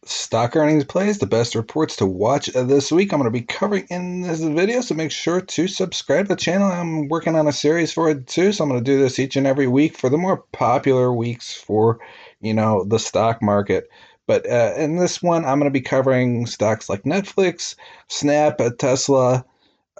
Stock earnings plays, the best reports to watch this week. I'm going to be covering in this video, so make sure to subscribe to the channel. I'm working on a series for it too, so I'm going to do this each and every week for the more popular weeks for, the stock market. But in this one, I'm going to be covering stocks like Netflix, Snap, Tesla,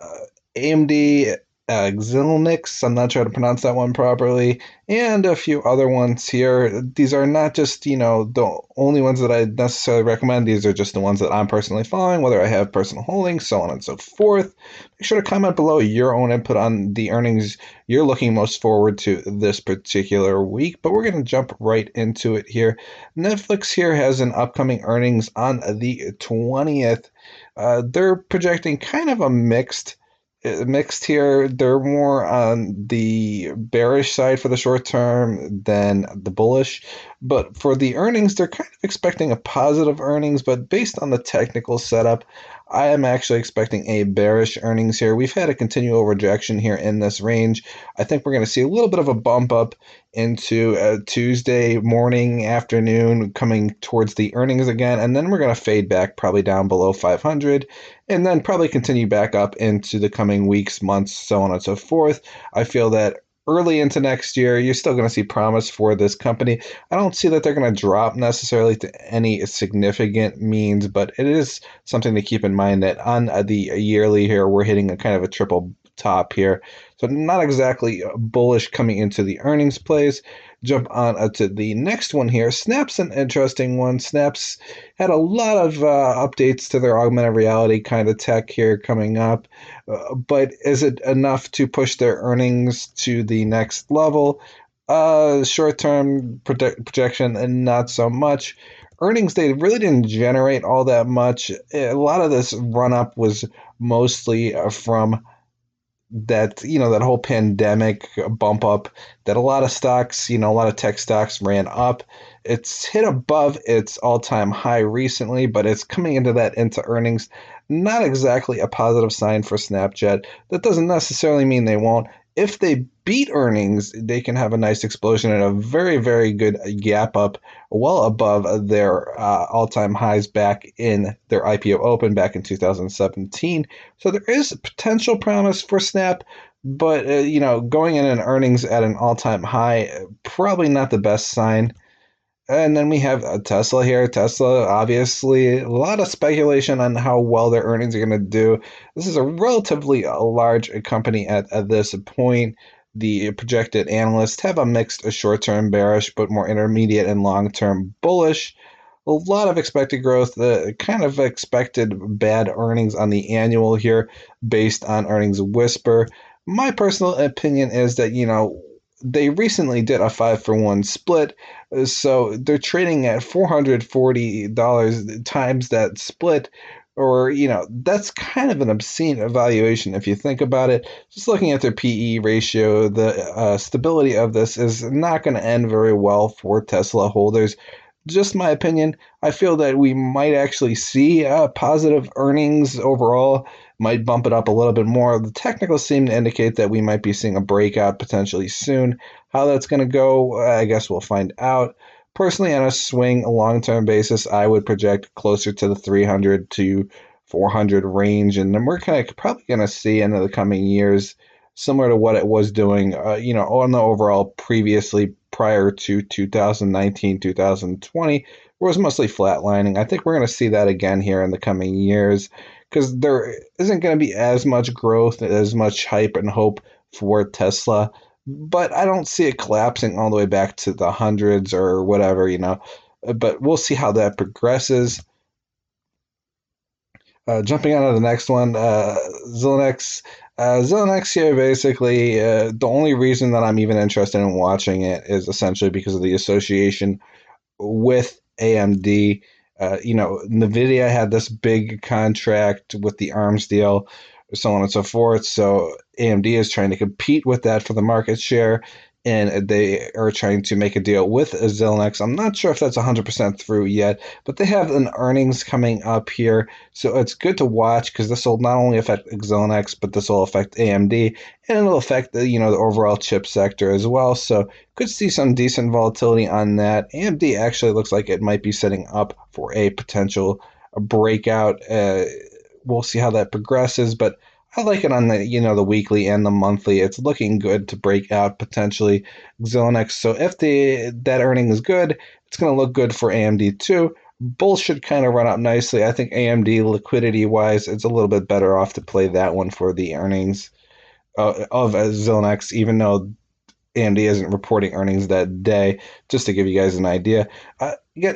uh, AMD, Xilinx, I'm not sure how to pronounce that one properly, and a few other ones here. These are not just, the only ones that I necessarily recommend. These are just the ones that I'm personally following, whether I have personal holdings, so on and so forth. Make sure to comment below your own input on the earnings you're looking most forward to this particular week, but we're going to jump right into it here. Netflix here has an upcoming earnings on the 20th. They're projecting kind of a mixed here. They're more on the bearish side for the short term than the bullish. But for the earnings, they're kind of expecting a positive earnings, but based on the technical setup, I am actually expecting a bearish earnings here. We've had a continual rejection here in this range. I think we're going to see a little bit of a bump up into Tuesday morning, afternoon, coming towards the earnings again, and then we're going to fade back probably down below 500 and then probably continue back up into the coming weeks, months, so on and so forth. I feel that early into next year, you're still going to see promise for this company. I don't see that they're going to drop necessarily to any significant means, but it is something to keep in mind that on the yearly here, we're hitting a kind of a triple top here. So not exactly bullish coming into the earnings plays. Jump on to the next one here. Snap's an interesting one. Snap's had a lot of updates to their augmented reality kind of tech here coming up. But is it enough to push their earnings to the next level? Short-term projection and not so much. Earnings, they really didn't generate all that much. A lot of this run-up was mostly from that whole pandemic bump up that a lot of stocks, a lot of tech stocks ran up. It's hit above its all-time high recently, but it's coming into earnings. Not exactly a positive sign for Snapchat. That doesn't necessarily mean they won't. If they beat earnings, they can have a nice explosion and a very, very good gap up well above their all-time highs back in their IPO open back in 2017. So there is potential promise for Snap, but going in and earnings at an all-time high, probably not the best sign. And then we have Tesla here. Tesla, obviously, a lot of speculation on how well their earnings are going to do. This is a relatively large company at this point. The projected analysts have a mixed short-term bearish, but more intermediate and long-term bullish. A lot of expected growth, kind of expected bad earnings on the annual here based on earnings whisper. My personal opinion is that, they recently did a 5-for-1 split, so they're trading at $440 times that split, or that's kind of an obscene evaluation if you think about it. Just looking at their PE ratio, the stability of this is not going to end very well for Tesla holders. Just my opinion. I feel that we might actually see positive earnings overall, might bump it up a little bit more. The technicals seem to indicate that we might be seeing a breakout potentially soon. How that's going to go, I guess we'll find out. Personally, on a swing, a long-term basis, I would project closer to the 300 to 400 range, and then we're kind of probably going to see into the coming years similar to what it was doing, on the overall previously prior to 2019, 2020, where it was mostly flatlining. I think we're going to see that again here in the coming years because there isn't going to be as much growth, as much hype and hope for Tesla. But I don't see it collapsing all the way back to the hundreds or whatever, But we'll see how that progresses. Jumping on to the next one, Xilinx. Xilinx here, basically, the only reason that I'm even interested in watching it is essentially because of the association with AMD. NVIDIA had this big contract with the ARMS deal, so on and so forth. So AMD is trying to compete with that for the market share. and they are trying to make a deal with Xilinx. I'm not sure if that's 100% through yet, but they have an earnings coming up here, so it's good to watch because this will not only affect Xilinx, but this will affect AMD, and it'll affect the overall chip sector as well. So could see some decent volatility on that. AMD actually looks like it might be setting up for a potential breakout. We'll see how that progresses, but I like it on the weekly and the monthly. It's looking good to break out potentially Xilinx. So if that earning is good, it's going to look good for AMD too. Both should kind of run up nicely. I think AMD liquidity wise, it's a little bit better off to play that one for the earnings of Xilinx, even though AMD isn't reporting earnings that day, just to give you guys an idea. You got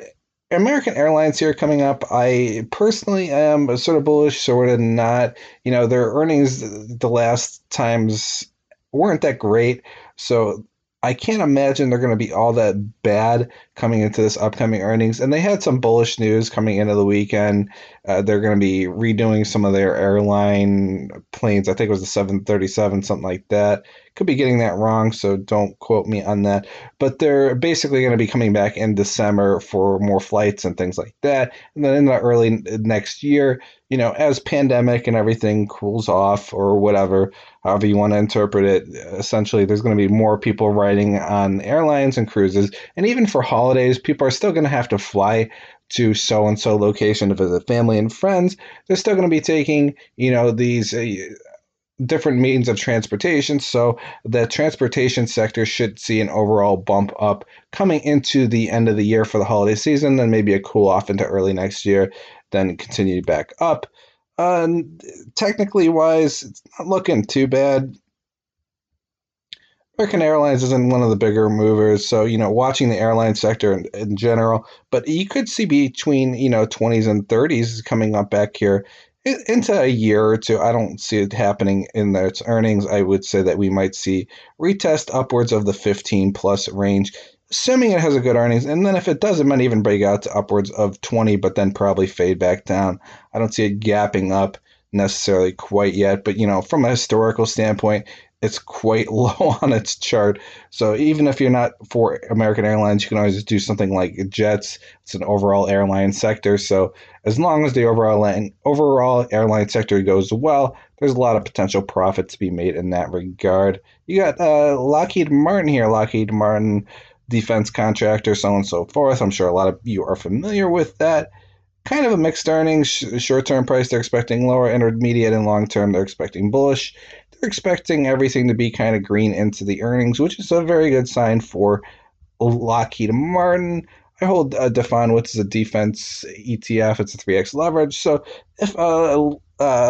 American Airlines here coming up. I personally am sort of bullish, sort of not. Their earnings the last times weren't that great, so I can't imagine they're going to be all that bad coming into this upcoming earnings. And they had some bullish news coming into the weekend. They're going to be redoing some of their airline planes. I think it was the 737, something like that. Could be getting that wrong, so don't quote me on that. But they're basically going to be coming back in December for more flights and things like that. And then in the early next year, as pandemic and everything cools off or whatever, however you want to interpret it, essentially there's going to be more people riding on airlines and cruises. And even for holidays, people are still going to have to fly to so and so location to visit family and friends. They're still going to be taking, these different means of transportation. So the transportation sector should see an overall bump up coming into the end of the year for the holiday season, then maybe a cool off into early next year, then continue back up. Technically wise, it's not looking too bad. American Airlines isn't one of the bigger movers, so watching the airline sector in general, but you could see between 20s and 30s coming up back here into a year or two. I don't see it happening in its earnings. I would say that we might see retest upwards of the 15 plus range, assuming it has a good earnings. And then if it does, it might even break out to upwards of 20, but then probably fade back down. I don't see it gapping up necessarily quite yet, but from a historical standpoint, it's quite low on its chart. So even if you're not for American Airlines, you can always do something like Jets. It's an overall airline sector. So as long as the overall airline sector goes well, there's a lot of potential profit to be made in that regard. You got Lockheed Martin here. Lockheed Martin, defense contractor, so on and so forth. I'm sure a lot of you are familiar with that. Kind of a mixed earnings. Short-term price, they're expecting lower. Intermediate and long-term, they're expecting bullish. They're expecting everything to be kind of green into the earnings, which is a very good sign for Lockheed Martin. I hold Defon, which is a defense ETF. It's a 3x leverage. So if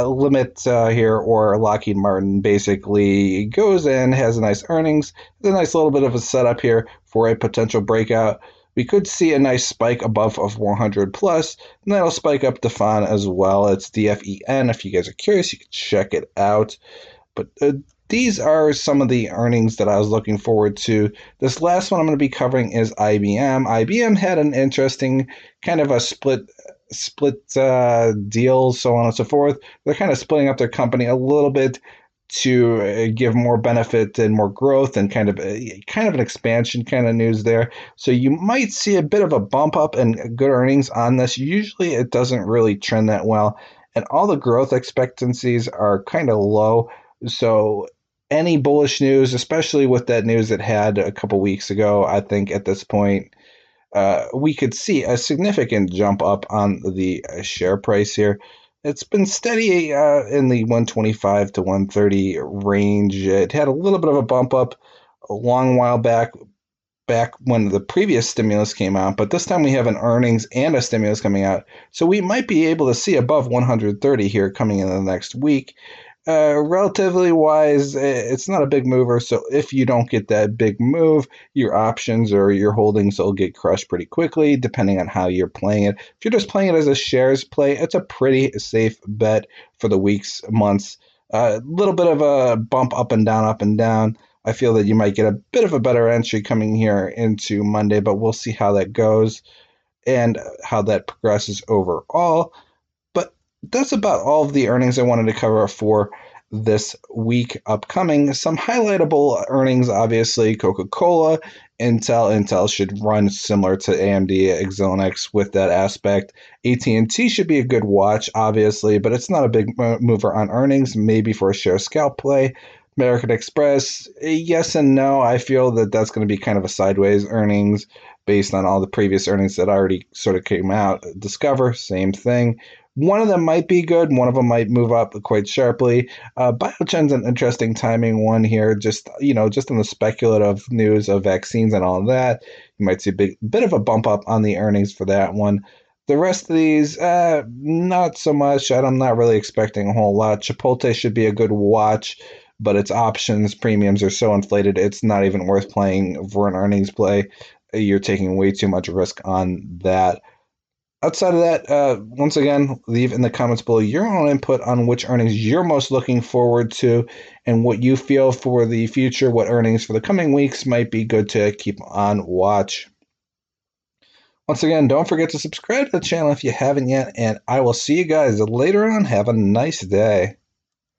limit here or Lockheed Martin basically goes in, has a nice earnings, has a nice little bit of a setup here for a potential breakout, we could see a nice spike above of 400 plus, and that'll spike up Defon as well. It's DFEN. If you guys are curious, you can check it out. But these are some of the earnings that I was looking forward to. This last one I'm going to be covering is IBM. IBM had an interesting kind of a split deal, so on and so forth. They're kind of splitting up their company a little bit to give more benefit and more growth and kind of an expansion kind of news there. So you might see a bit of a bump up and good earnings on this. Usually it doesn't really trend that well, and all the growth expectancies are kind of low. So any bullish news, especially with that news it had a couple weeks ago, I think at this point we could see a significant jump up on the share price here. It's been steady in the 125 to 130 range. It had a little bit of a bump up a long while back when the previous stimulus came out, but this time we have an earnings and a stimulus coming out. So we might be able to see above 130 here coming in the next week. Relatively wise, it's not a big mover. So if you don't get that big move, your options or your holdings will get crushed pretty quickly, depending on how you're playing it. If you're just playing it as a shares play, it's a pretty safe bet for the weeks, months. A little bit of a bump up and down, up and down. I feel that you might get a bit of a better entry coming here into Monday, but we'll see how that goes and how that progresses overall. But that's about all of the earnings I wanted to cover for this week upcoming. Some highlightable earnings, obviously, Coca-Cola, Intel should run similar to AMD, Exonix with that aspect. AT&T should be a good watch, obviously, but it's not a big mover on earnings, maybe for a share scalp play. American Express, yes and no. I feel that that's going to be kind of a sideways earnings based on all the previous earnings that already sort of came out. Discover, same thing. One of them might be good. One of them might move up quite sharply. Biogen's an interesting timing one here. Just just in the speculative news of vaccines and all of that, you might see a bit of a bump up on the earnings for that one. The rest of these, not so much. I'm not really expecting a whole lot. Chipotle should be a good watch, but its options premiums are so inflated, it's not even worth playing for an earnings play. You're taking way too much risk on that. Outside of that, once again, leave in the comments below your own input on which earnings you're most looking forward to and what you feel for the future, what earnings for the coming weeks might be good to keep on watch. Once again, don't forget to subscribe to the channel if you haven't yet, and I will see you guys later on. Have a nice day.